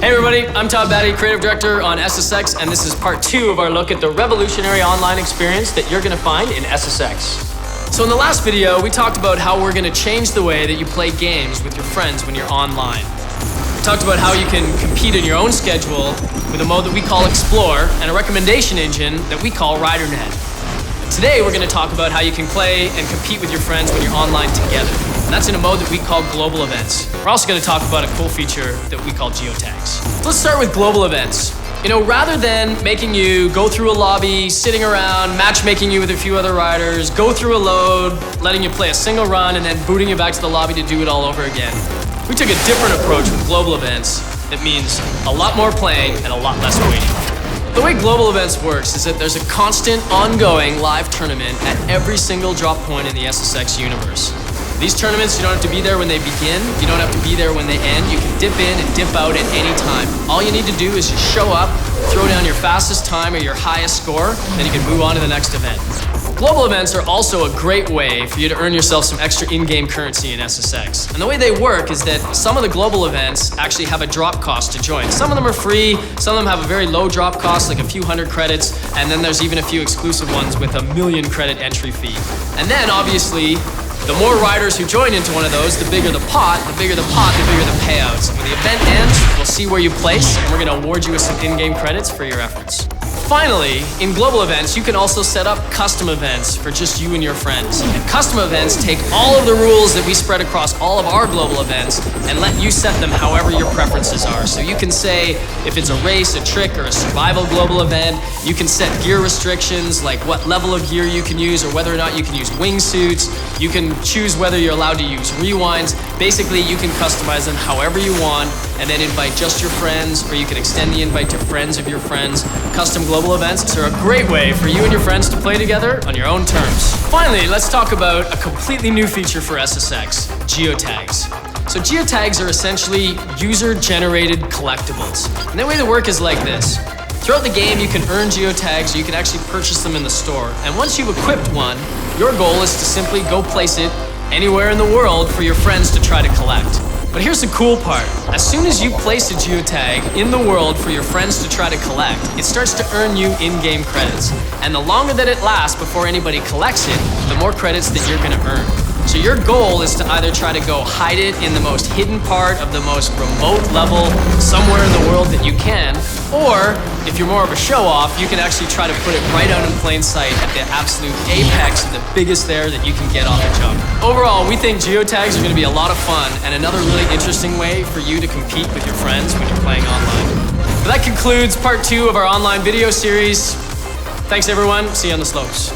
Hey everybody, I'm Todd Batty, Creative Director on SSX, and this is part 2 of our look at the revolutionary online experience that you're gonna find in SSX. So in the last video, we talked about how we're gonna change the way that you play games with your friends when you're online. We talked about how you can compete in your own schedule with a mode that we call Explore and a recommendation engine that we call RiderNet. Today, we're gonna talk about how you can play and compete with your friends when you're online together. And that's in a mode that we call global events. We're also going to talk about a cool feature that we call Geotags. Let's start with global events. You know, rather than making you go through a lobby, sitting around, matchmaking you with a few other riders, go through a load, letting you play a single run, and then booting you back to the lobby to do it all over again, we took a different approach with global events that means a lot more playing and a lot less waiting. The way global events works is that there's a constant, ongoing live tournament at every single drop point in the SSX universe. These tournaments, you don't have to be there when they begin, you don't have to be there when they end, you can dip in and dip out at any time. All you need to do is just show up, throw down your fastest time or your highest score, then you can move on to the next event. Global events are also a great way for you to earn yourself some extra in-game currency in SSX. And the way they work is that some of the global events actually have a drop cost to join. Some of them are free, some of them have a very low drop cost, like a few hundred credits, and then there's even a few exclusive ones with a 1,000,000 credit entry fee. And then, obviously, the more riders who join into one of those, the bigger the pot, the bigger the payouts. And when the event ends, we'll see where you place, and we're going to award you with some in-game credits for your efforts. Finally, in global events, you can also set up custom events for just you and your friends. And custom events take all of the rules that we spread across all of our global events and let you set them however your preferences are. So you can say if it's a race, a trick, or a survival global event, you can set gear restrictions like what level of gear you can use or whether or not you can use wingsuits. You can choose whether you're allowed to use rewinds. Basically, you can customize them however you want and then invite just your friends, or you can extend the invite to friends of your friends. Custom global events are a great way for you and your friends to play together on your own terms. Finally, let's talk about a completely new feature for SSX, Geotags. So Geotags are essentially user-generated collectibles. And the way they work is like this. Throughout the game, you can earn Geotags, or you can actually purchase them in the store. And once you've equipped one, your goal is to simply go place it anywhere in the world for your friends to try to collect. But here's the cool part. As soon as you place a geotag in the world for your friends to try to collect, it starts to earn you in-game credits. And the longer that it lasts before anybody collects it, the more credits that you're gonna earn. So your goal is to either try to go hide it in the most hidden part of the most remote level somewhere in the world that you can, or if you're more of a show-off, you can actually try to put it right out in plain sight at the absolute apex of the biggest there that you can get off the jump. Overall, we think geotags are going to be a lot of fun and another really interesting way for you to compete with your friends when you're playing online. But that concludes part 2 of our online video series. Thanks everyone, see you on the slopes.